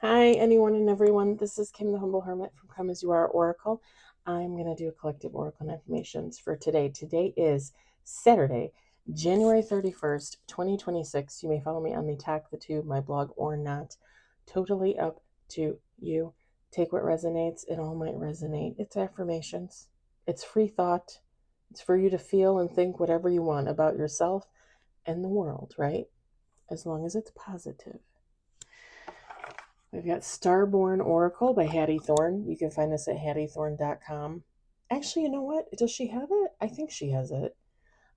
Hi, anyone and everyone. This is Kim the Humble Hermit from Come As You Are Oracle. I'm going to do a collective oracle and affirmations for today. Today is Saturday, January 31st, 2026. You may follow me on the Talk the Tube, my blog, or not. Totally up to you. Take what resonates. It all might resonate. It's affirmations. It's free thought. It's for you to feel and think whatever you want about yourself and the world, right? As long as it's positive. We've got Starborn Oracle by Hattie Thorne. You can find this at hattiethorne.com. Actually, you know what? Does she have it? I think she has it.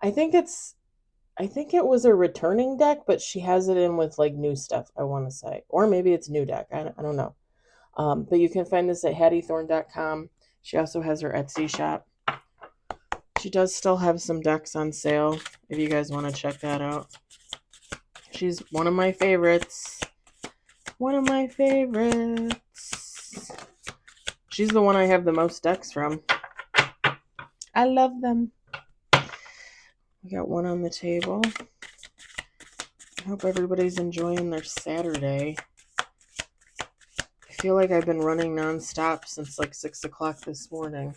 I think it was a returning deck, but she has it in with like new stuff, I want to say. Or maybe it's new deck. I don't know. But you can find this at hattiethorne.com. She also has her Etsy shop. She does still have some decks on sale if you guys want to check that out. She's one of my favorites. One of my favorites. She's the one I have the most decks from. I love them. We got one on the table. I hope everybody's enjoying their Saturday. I feel like I've been running nonstop since like 6 o'clock this morning.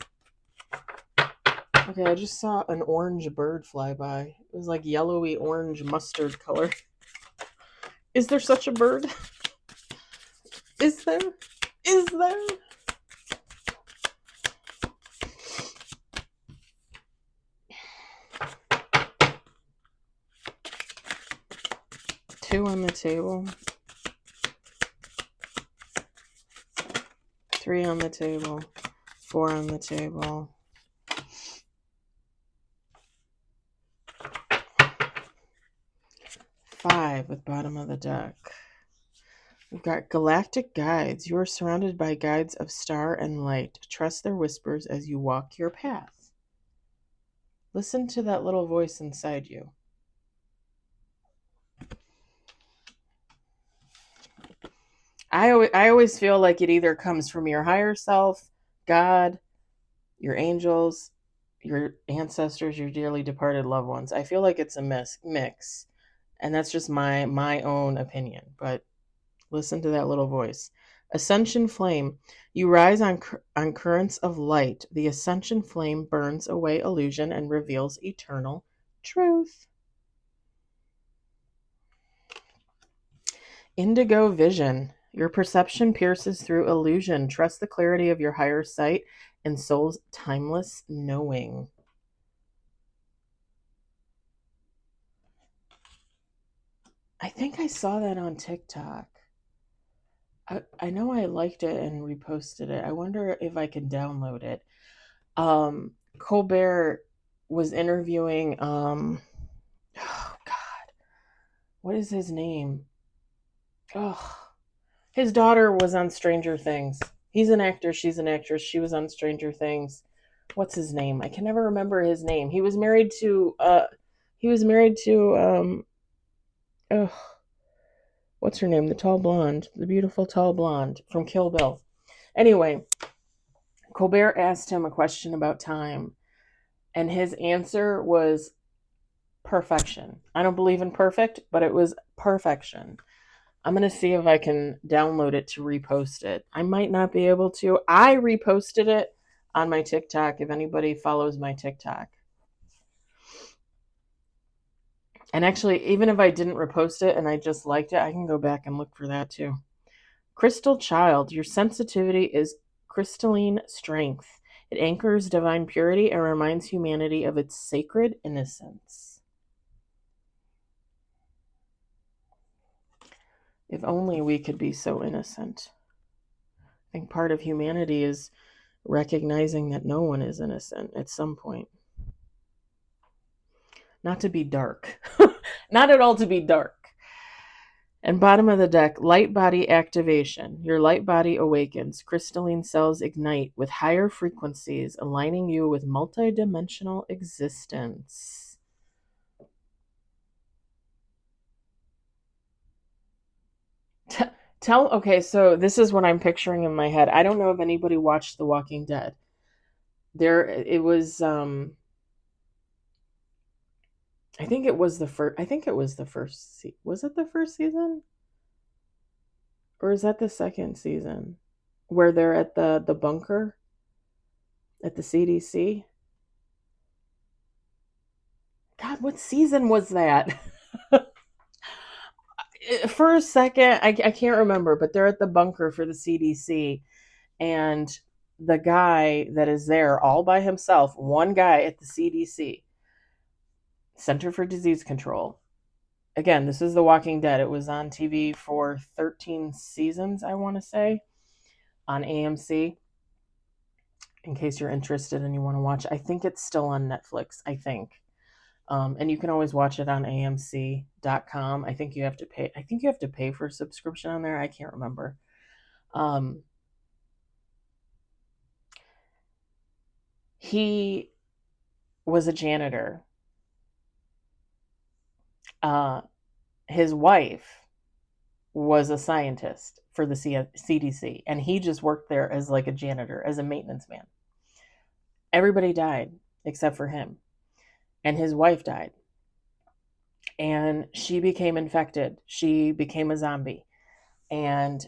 Okay, I just saw an orange bird fly by. It was like yellowy orange mustard color. Is there such a bird? Is there? Is there? Two on the table. Three on the table. Four on the table. Five with bottom of the deck. We've got galactic guides. You are surrounded by guides of star and light. Trust their whispers as you walk your path. Listen to that little voice inside you. I always feel like it either comes from your higher self, God, your angels, your ancestors, your dearly departed loved ones. I feel like it's a mix. And that's just my own opinion. But listen to that little voice. Ascension flame. You rise on currents of light. The ascension flame burns away illusion and reveals eternal truth. Indigo vision. Your perception pierces through illusion. Trust the clarity of your higher sight and soul's timeless knowing. I think I saw that on TikTok. I know I liked it and reposted it. I wonder if I can download it. Colbert was interviewing oh God, what is his name? Oh, his daughter was on Stranger Things. He's an actor, she's an actress. She was on Stranger Things. What's his name? I can never remember his name. He was married to oh, what's her name? The tall blonde, the beautiful tall blonde from Kill Bill. Anyway, Colbert asked him a question about time, and his answer was perfection. I don't believe in perfect, but it was perfection. I'm going to see if I can download it to repost it. I might not be able to. I reposted it on my TikTok if anybody follows my TikTok. And actually, even if I didn't repost it and I just liked it, I can go back and look for that too. Crystal Child, your sensitivity is crystalline strength. It anchors divine purity and reminds humanity of its sacred innocence. If only we could be so innocent. I think part of humanity is recognizing that no one is innocent at some point. Not to be dark. Not at all to be dark. And bottom of the deck, light body activation. Your light body awakens. Crystalline cells ignite with higher frequencies, aligning you with multidimensional existence. Okay, so this is what I'm picturing in my head. I don't know if anybody watched The Walking Dead. It was I think it was the first. Was it the first season? Or is that the second season? Where they're at the bunker at the CDC? God, what season was that? For a second, I can't remember, but they're at the bunker for the CDC. And the guy that is there all by himself, one guy at the CDC, Center for Disease Control. Again, this is The Walking Dead. It was on TV for 13 seasons, I want to say, on AMC. In case you're interested and you want to watch, I think it's still on Netflix, I think. And you can always watch it on AMC.com. I think you have to pay. I think you have to pay for a subscription on there. I can't remember. He was a janitor. His wife was a scientist for the CDC, and he just worked there as like a janitor, as a maintenance man. Everybody died except for him, and his wife died, and she became infected. She became a zombie, and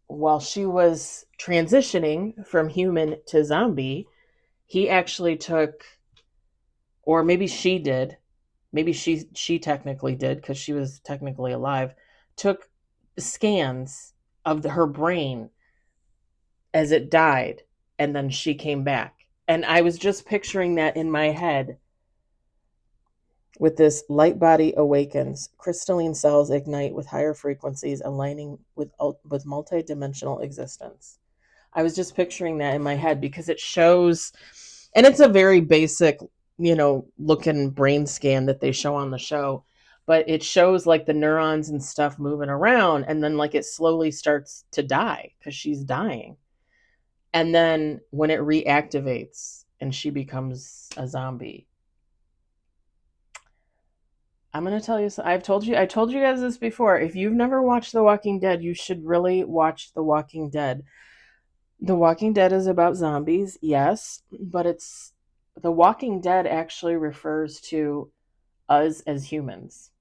while she was transitioning from human to zombie, he actually took, or maybe she did, maybe she technically did because she was technically alive, took scans of her brain as it died, and then she came back. And I was just picturing that in my head with this light body awakens, crystalline cells ignite with higher frequencies, aligning with multidimensional existence. I was just picturing that in my head because it shows, and it's a very basic, looking brain scan that they show on the show, but it shows like the neurons and stuff moving around, and then like it slowly starts to die because she's dying. And then when it reactivates and she becomes a zombie. I'm going to tell you, I told you guys this before. If you've never watched The Walking Dead, you should really watch The Walking Dead. The Walking Dead is about zombies, yes, but The Walking Dead actually refers to us as humans.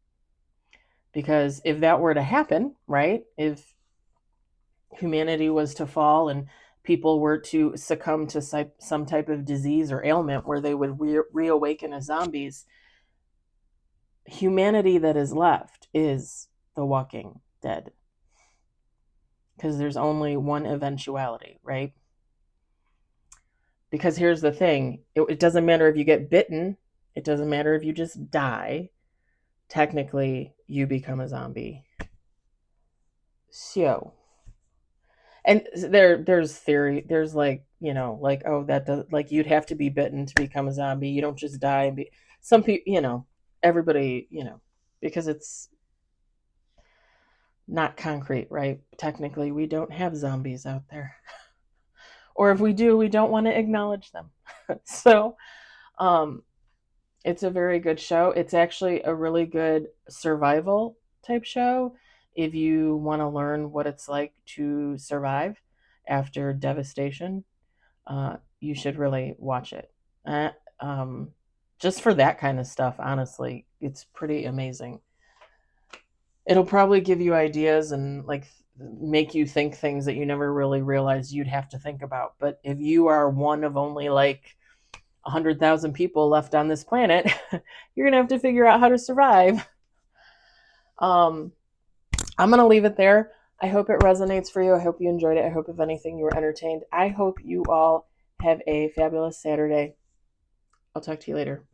Because if that were to happen, right, if humanity was to fall and people were to succumb to some type of disease or ailment where they would reawaken as zombies, humanity that is left is The Walking Dead. Because there's only one eventuality, right? Because here's the thing, it doesn't matter if you get bitten, it doesn't matter if you just die. Technically, you become a zombie. So, and there's theory, there's like, like, oh, that does, like, you'd have to be bitten to become a zombie. You don't just die and be, some people, everybody, because it's not concrete, right? Technically, we don't have zombies out there. Or if we do, we don't want to acknowledge them. So, it's a very good show. It's actually a really good survival type show. If you want to learn what it's like to survive after devastation, you should really watch it. Just for that kind of stuff, honestly, it's pretty amazing. It'll probably give you ideas and like make you think things that you never really realized you'd have to think about. But if you are one of only like 100,000 people left on this planet, you're going to have to figure out how to survive. I'm going to leave it there. I hope it resonates for you. I hope you enjoyed it. I hope, if anything, you were entertained. I hope you all have a fabulous Saturday. I'll talk to you later.